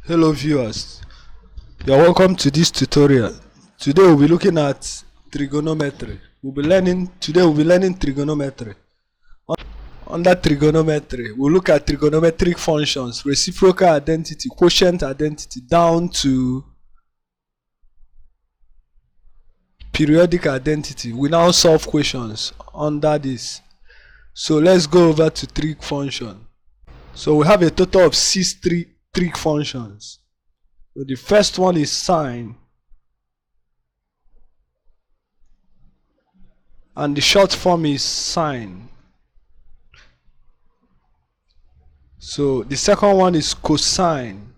Hello viewers, you're welcome to this tutorial. Today we'll be looking at trigonometry. Today we'll be learning trigonometry. Under trigonometry, we'll look at trigonometric functions, reciprocal identity, quotient identity, down to periodic identity. We now solve questions under this. So let's go over to trig function. So we have a total of 6 trig functions. So the first one is sine, and the short form is sine. So the second one is cosine,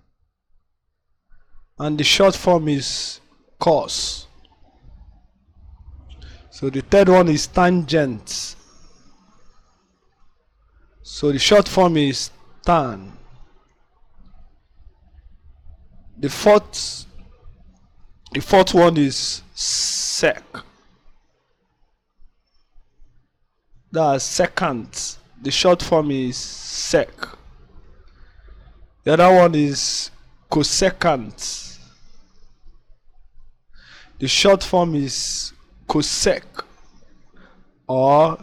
and the short form is cos. So the third one is tangent. So the short form is tan. The fourth one is sec. That's secant. The short form is sec. The other one is cosecant. The short form is cosec, or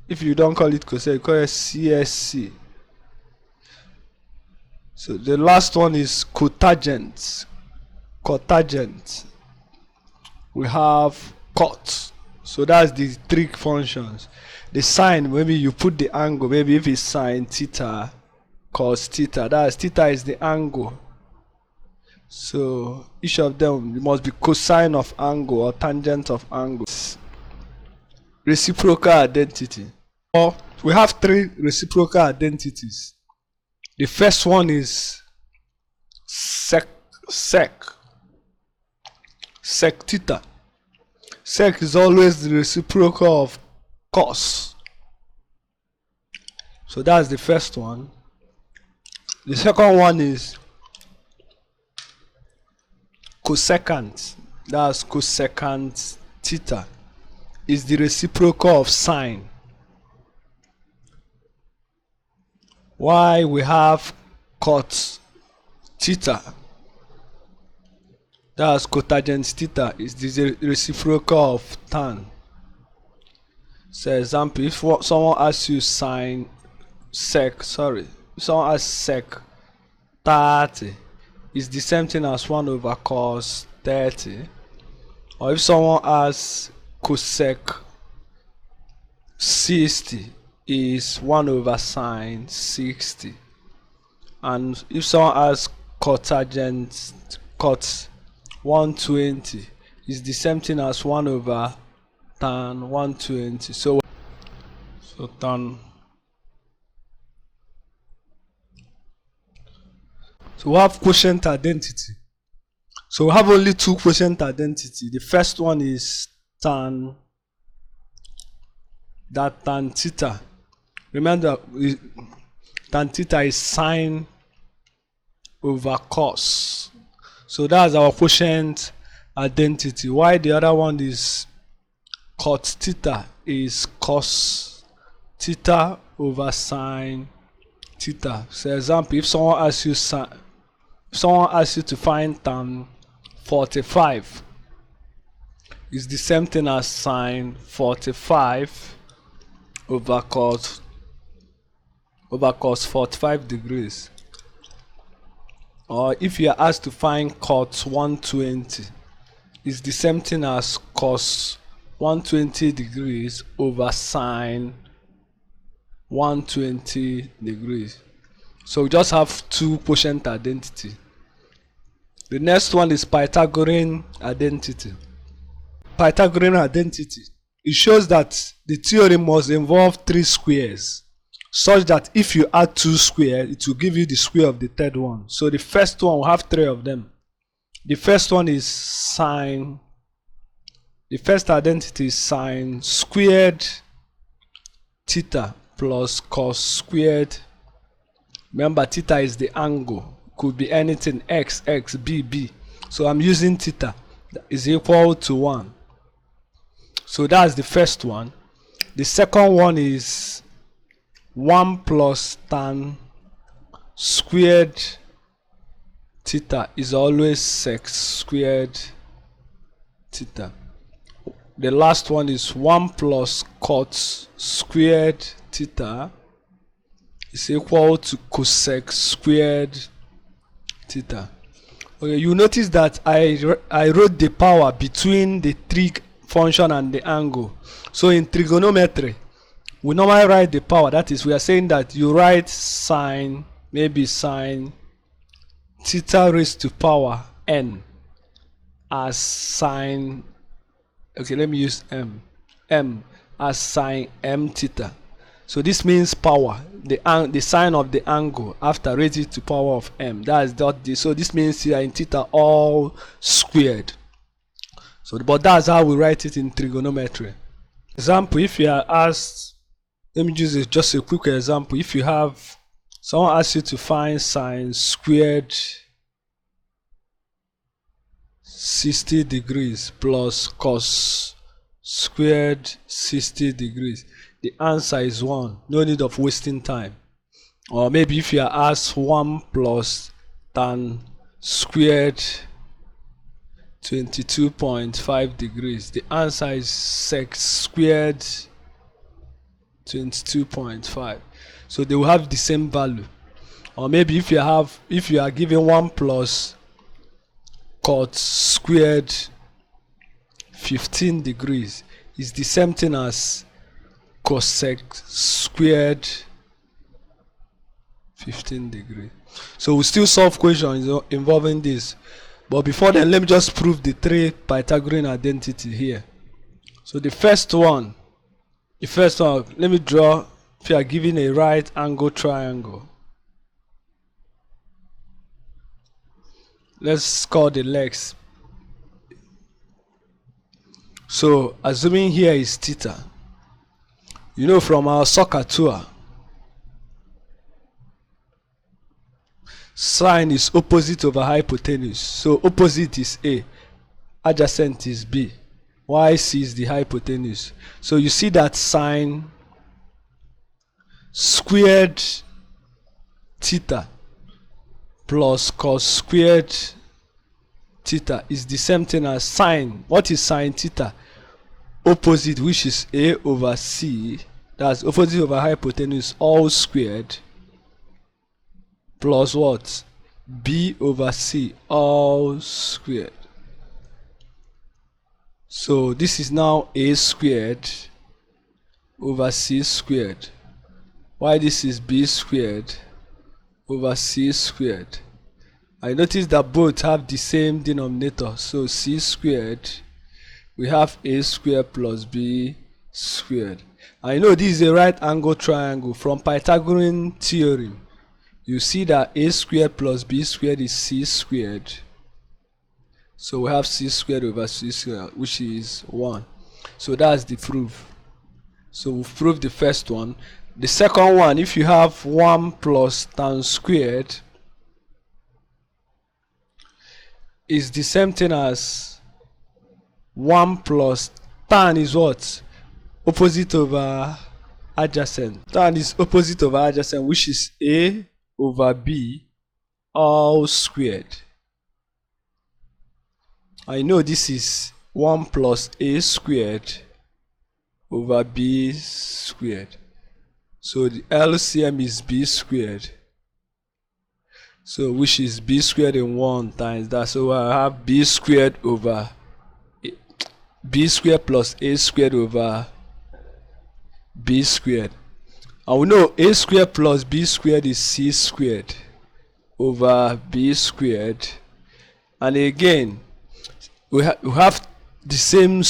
if you don't call it cosec, you call it CSC. So the last one is cotangent. Cotangent. We have cot. So that's the trig functions. The sine, maybe you put the angle, maybe if it's sine theta, cos theta, that's theta is the angle. So each of them must be cosine of angle or tangent of angle. Reciprocal identity. Or we have 3 reciprocal identities. The first one is sec theta. Sec is always the reciprocal of cos. So that's the first one. The second one is cosecant. That's cosecant theta. Is the reciprocal of sine. Why we have cot theta, that's cotangent theta, is the reciprocal of tan. So example, if someone asks you if someone asks sec 30 is the same thing as 1 over cos 30, or if someone asks cosec 60 is 1 over sine 60, and if someone has cotangent cot 120 is the same thing as 1 over tan 120. So tan. So we have quotient identity. So we have only 2 quotient identity. The first one is tan theta. Remember, tan theta is sine over cos. So that's our quotient identity. Why the other one is cot theta is cos theta over sine theta. So example, if someone asks you to find tan 45, is the same thing as sine 45 over cos 45 degrees. Or if you are asked to find cot 120, is the same thing as cos 120 degrees over sine 120 degrees. So we just have 2 quotient identity. The next one is Pythagorean identity. Pythagorean identity. It shows that the theorem must involve 3 squares, such that if you add 2 squares, it will give you the square of the third one. So the first one will have 3 of them. The first one is sine. The first identity is sine squared theta plus cos squared. Remember, theta is the angle. Could be anything, x, b, b. So I'm using theta is equal to 1. So that's the first one. The second one is 1 plus tan squared theta is always sec squared theta. The last one is 1 plus cot squared theta is equal to cosec squared theta. Okay, you notice that I wrote the power between the trig function and the angle. So in trigonometry, we normally write the power. That is, we are saying that you write sine, maybe sine theta raised to power n as sine, okay, let me use m as sine m theta. So this means power, the sine of the angle after raising to power of m. That is dot d. So this means here in theta all squared. So, but that's how we write it in trigonometry. Example, if you are asked, let me use just a quick example. If you have someone asks you to find sine squared 60 degrees plus cos squared 60 degrees, the answer is 1. No need of wasting time. Or maybe if you are asked 1 plus tan squared 22.5 degrees, the answer is sec squared 22.5. So they will have the same value. Or maybe if you are given 1 plus cot squared 15 degrees, is the same thing as cosec squared 15 degrees. So we still solve questions involving this, but before then let me just prove the 3 Pythagorean identity here. So the first one, let me draw. If you are given a right angle triangle, let's call the legs. So assuming here is theta, you know from our soccer tour, sine is opposite over hypotenuse. So opposite is A, adjacent is B, while C is the hypotenuse. So you see that sine squared theta plus cos squared theta is the same thing as sine. What is sine theta? Opposite, which is A over C, that's opposite over hypotenuse all squared, plus what? B over C all squared. So this is now A squared over C squared, while this is B squared over C squared. I notice that both have the same denominator, so C squared, we have A squared plus B squared. I know this is a right angle triangle. From Pythagorean theorem, you see that A squared plus B squared is C squared. So we have C squared over C squared, which is 1. So that's the proof. So we've proved the first one. The second one, if you have 1 plus tan squared, is the same thing as 1 plus tan is what? Opposite over adjacent. Tan is opposite over adjacent, which is A over B all squared. I know this is 1 plus A squared over B squared. So the LCM is B squared. So which is B squared in 1 times that. So I have B squared over B squared plus A squared over B squared. And we know A squared plus B squared is C squared over B squared. And again, we have the same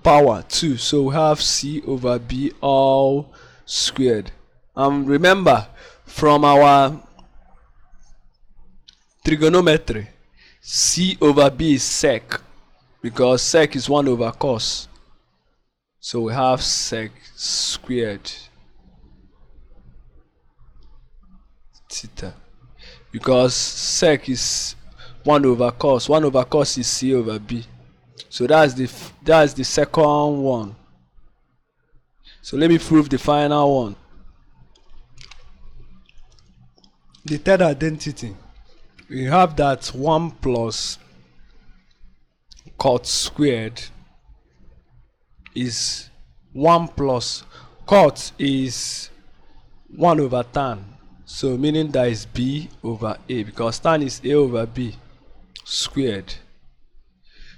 power too. So we have C over B all squared. Remember, from our trigonometry, C over B is sec, because sec is 1 over cos. So we have sec squared theta, because sec is 1 over cos. 1 over cos is C over B. So that's the second one. So let me prove the final one. The third identity we have that 1 plus cot squared is 1 plus cot is 1 over tan, so meaning that is b over a, because tan is a over b squared.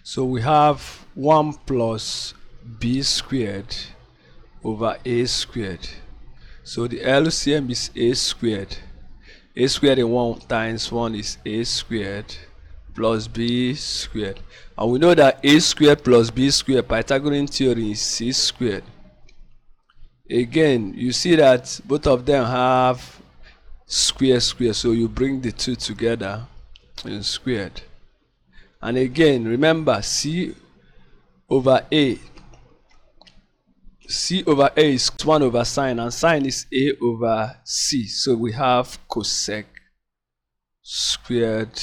So we have 1 plus b squared over a squared. So the LCM is a squared. A squared in 1 times 1 is a squared plus b squared. And we know that a squared plus b squared, Pythagorean theory, is c squared. Again, you see that both of them have square, so you bring the two together in squared. And again, remember, c over a is 1 over sine, and sine is a over c, so we have cosec squared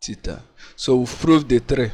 theta. So we've proved the 3.